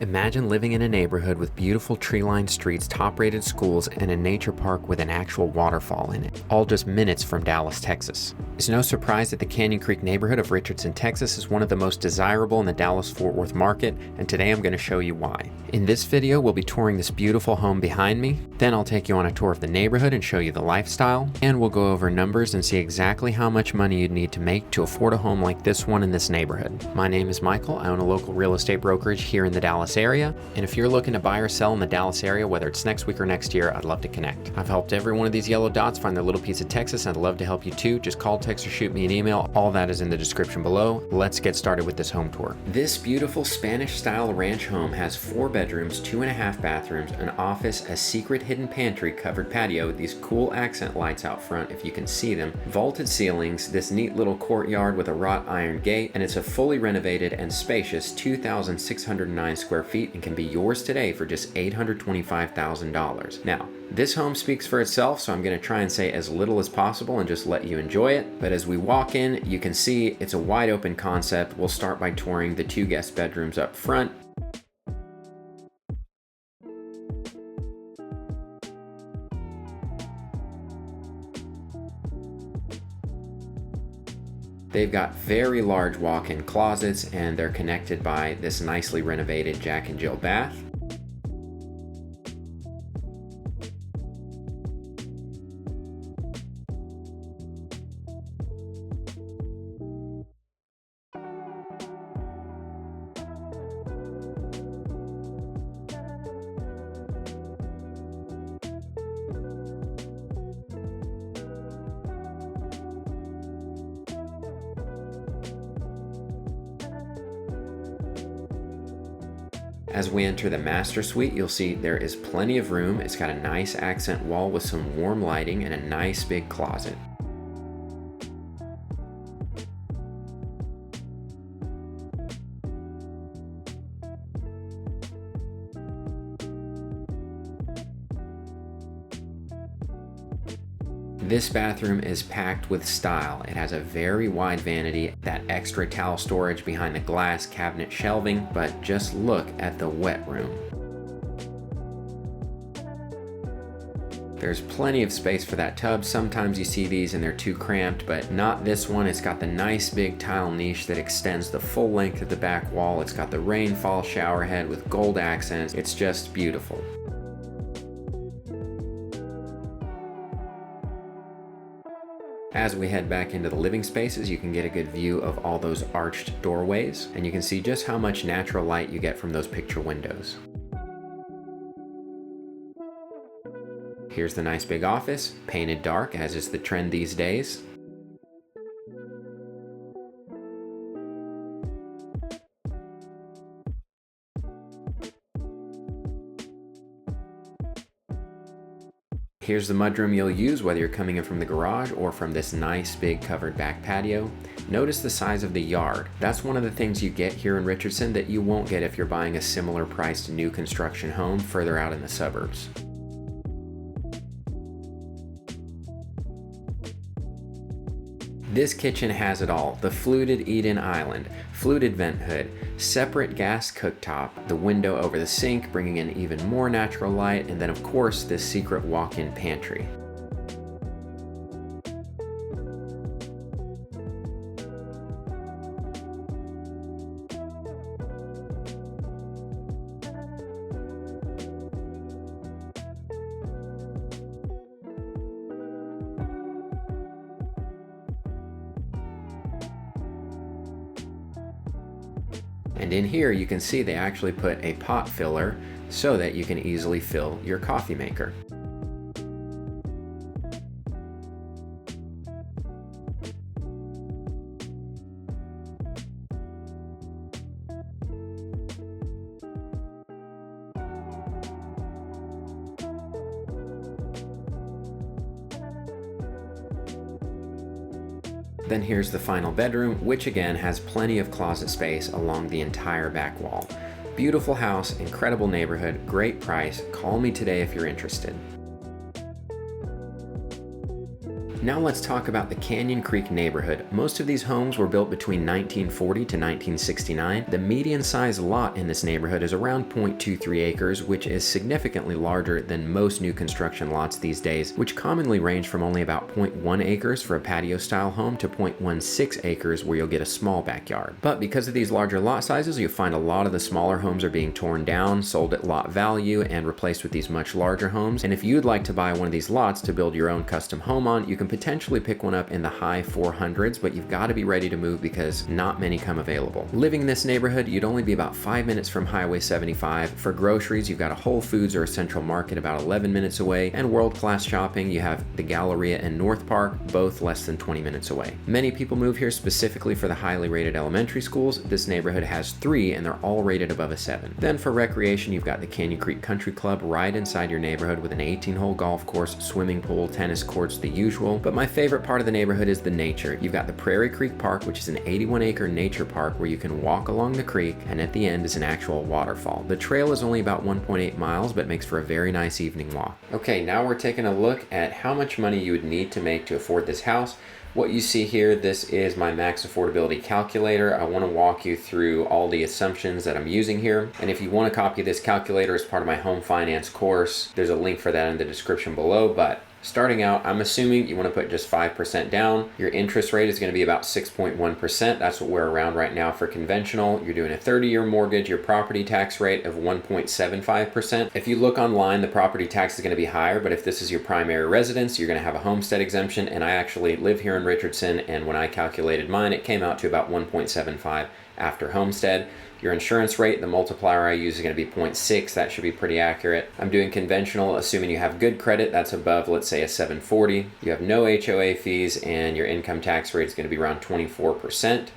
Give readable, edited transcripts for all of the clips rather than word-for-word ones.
Imagine living in a neighborhood with beautiful tree-lined streets, top-rated schools, and a nature park with an actual waterfall in it, all just minutes from Dallas, Texas. It's no surprise that the Canyon Creek neighborhood of Richardson, Texas is one of the most desirable in the Dallas-Fort Worth market, and today I'm going to show you why. In this video, we'll be touring this beautiful home behind me, then I'll take you on a tour of the neighborhood and show you the lifestyle, and we'll go over numbers and see exactly how much money you'd need to make to afford a home like this one in this neighborhood. My name is Michael. I own a local real estate brokerage here in the Dallas area, and if you're looking to buy or sell in the Dallas area, whether it's next week or next year, I'd love to connect. I've helped every one of these yellow dots find their little piece of Texas, and I'd love to help you too. Just call, text, or shoot me an email. All that is in the description below. Let's get started with this home tour. This beautiful Spanish-style ranch home has 4 bedrooms, 2.5 bathrooms, an office, a secret hidden pantry, covered patio with these cool accent lights out front if you can see them, vaulted ceilings, this neat little courtyard with a wrought iron gate, and it's a fully renovated and spacious 2,609 square feet and can be yours today for just $825,000. Now, this home speaks for itself, so I'm going to try and say as little as possible and just let you enjoy it. But as we walk in, you can see it's a wide open concept. We'll start by touring the 2 guest bedrooms up front. They've got very large walk-in closets, and they're connected by this nicely renovated Jack and Jill bath. As we enter the master suite, you'll see there is plenty of room. It's got a nice accent wall with some warm lighting and a nice big closet. This bathroom is packed with style. It has a very wide vanity, that extra towel storage behind the glass cabinet shelving, but just look at the wet room. There's plenty of space for that tub. Sometimes you see these and they're too cramped, but not this one. It's got the nice big tile niche that extends the full length of the back wall. It's got the rainfall shower head with gold accents. It's just beautiful. As we head back into the living spaces, you can get a good view of all those arched doorways, and you can see just how much natural light you get from those picture windows. Here's the nice big office, painted dark, as is the trend these days. Here's the mudroom you'll use whether you're coming in from the garage or from this nice big covered back patio. Notice the size of the yard. That's one of the things you get here in Richardson that you won't get if you're buying a similar priced new construction home further out in the suburbs. This kitchen has it all. The fluted eat-in island, fluted vent hood, separate gas cooktop, the window over the sink bringing in even more natural light, and then of course this secret walk-in pantry. And in here you can see they actually put a pot filler so that you can easily fill your coffee maker. Then here's the final bedroom, which again has plenty of closet space along the entire back wall. Beautiful house, incredible neighborhood, great price. Call me today if you're interested. Now let's talk about the Canyon Creek neighborhood. Most of these homes were built between 1940 to 1969. The median size lot in this neighborhood is around 8.23 acres, which is significantly larger than most new construction lots these days, which commonly range from only about 0.1 acres for a patio style home to 0.16 acres where you'll get a small backyard. But because of these larger lot sizes, you'll find a lot of the smaller homes are being torn down, sold at lot value, and replaced with these much larger homes. And if you'd like to buy one of these lots to build your own custom home on, you can potentially pick one up in the high 400s, but you've got to be ready to move because not many come available. Living in this neighborhood, you'd only be about 5 minutes from Highway 75. For groceries, you've got a Whole Foods or a Central Market about 11 minutes away, and world-class shopping, you have the Galleria and northpark, both less than 20 minutes away. Many people move here specifically for the highly rated elementary schools. This neighborhood has 3 and they're all rated above a 7. Then for recreation, you've got the Canyon Creek Country Club right inside your neighborhood with an 18-hole golf course, swimming pool, tennis courts, the usual. But my favorite part of the neighborhood is the nature. You've got the Prairie Creek Park, which is an 81-acre nature park where you can walk along the creek, and at the end is an actual waterfall. The trail is only about 1.8 miles, but makes for a very nice evening walk. Okay, now we're taking a look at how much money you would need to make to afford this house. What you see here, this is my max affordability calculator. I want to walk you through all the assumptions that I'm using here. And if you want to copy this calculator as part of my home finance course, there's a link for that in the description below. But starting out, I'm assuming you want to put just 5% down. Your interest rate is going to be about 6.1%. That's what we're around right now for conventional. You're doing a 30-year mortgage, your property tax rate of 1.75%. If you look online, the property tax is going to be higher, but if this is your primary residence, you're going to have a homestead exemption. And I actually live here in Richardson, and when I calculated mine, it came out to about 1.75 after homestead. Your insurance rate, the multiplier I use is going to be 0.6. That should be pretty accurate. I'm doing conventional, assuming you have good credit. That's above, let's say, a 740. You have no HOA fees, and your income tax rate is going to be around 24%.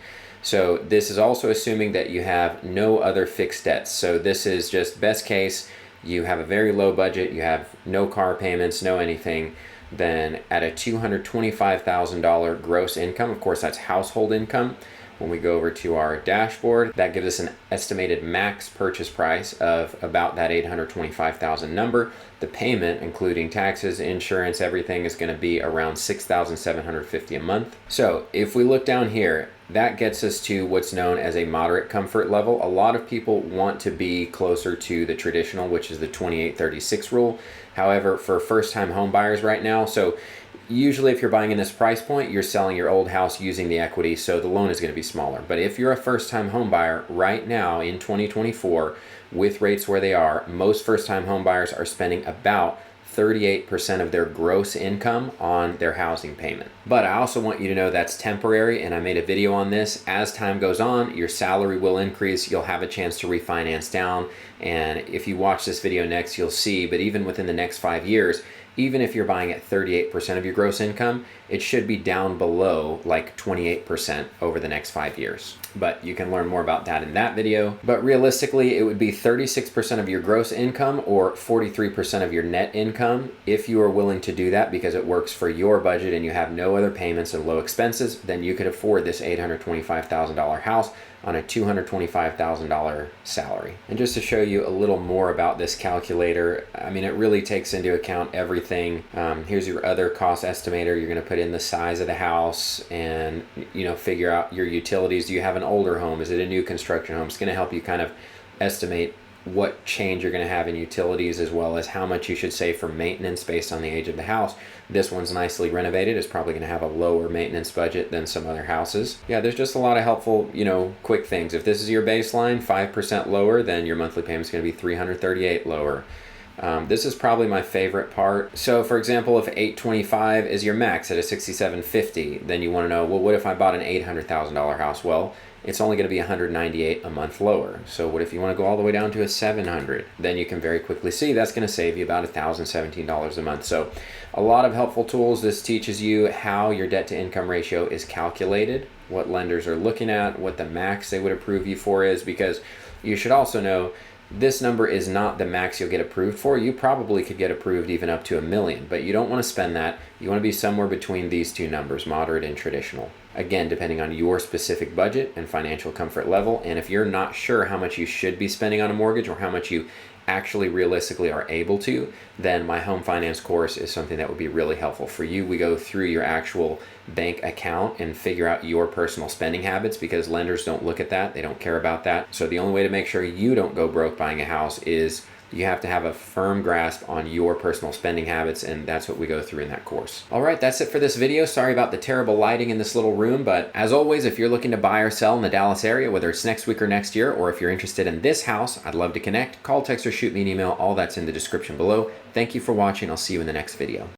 So this is also assuming that you have no other fixed debts. So this is just best case. You have a very low budget. You have no car payments, no anything. Then at a $225,000 gross income, of course, that's household income. When we go over to our dashboard, that gives us an estimated max purchase price of about that $825,000 number. The payment, including taxes, insurance, everything, is going to be around $6,750 a month. So if we look down here, that gets us to what's known as a moderate comfort level. A lot of people want to be closer to the traditional, which is the 28-36 rule. However, for first-time home buyers right now, so usually if you're buying in this price point, you're selling your old house using the equity, so the loan is going to be smaller. But if you're a first-time home buyer right now in 2024, with rates where they are, most first-time home buyers are spending about 38% of their gross income on their housing payment. But I also want you to know that's temporary, and I made a video on this. As time goes on, your salary will increase. You'll have a chance to refinance down, and if you watch this video next, you'll see, but even within the next 5 years, even if you're buying at 38% of your gross income, it should be down below like 28% over the next 5 years. But you can learn more about that in that video. But realistically, it would be 36% of your gross income or 43% of your net income if you are willing to do that because it works for your budget and you have no other payments and low expenses. Then you could afford this $825,000 house on a $225,000 salary. And just to show you a little more about this calculator, I mean, it really takes into account everything. Here's your other cost estimator. You're gonna put in the size of the house and, you know, figure out your utilities. Do you have an older home? Is it a new construction home? It's gonna help you kind of estimate what change you're going to have in utilities, as well as how much you should save for maintenance based on the age of the house. This one's nicely renovated. It's probably going to have a lower maintenance budget than some other houses. Yeah, there's just a lot of helpful, you know, quick things. If this is your baseline, 5% lower, then your monthly payment is going to be $338 lower. This is probably my favorite part. So for example, if 825 is your max at a 6750, then you want to know, well, what if I bought an $800,000 house? Well, it's only going to be $198 a month lower. So what if you want to go all the way down to a 700? Then you can very quickly see that's going to save you about $1,017 a month. So a lot of helpful tools. This teaches you how your debt to income ratio is calculated, what lenders are looking at, what the max they would approve you for is, because you should also know this number is not the max you'll get approved for. You probably could get approved even up to $1 million, but you don't want to spend that. You want to be somewhere between these two numbers, moderate and traditional. Again, depending on your specific budget and financial comfort level. And if you're not sure how much you should be spending on a mortgage or how much you actually realistically are able to, then my home finance course is something that would be really helpful for you. We go through your actual bank account and figure out your personal spending habits, because lenders don't look at that. They don't care about that. So the only way to make sure you don't go broke buying a house is you have to have a firm grasp on your personal spending habits, and that's what we go through in that course. All right, that's it for this video. Sorry about the terrible lighting in this little room, but as always, if you're looking to buy or sell in the Dallas area, whether it's next week or next year, or if you're interested in this house, I'd love to connect. Call, text, or shoot me an email. All that's in the description below. Thank you for watching. I'll see you in the next video.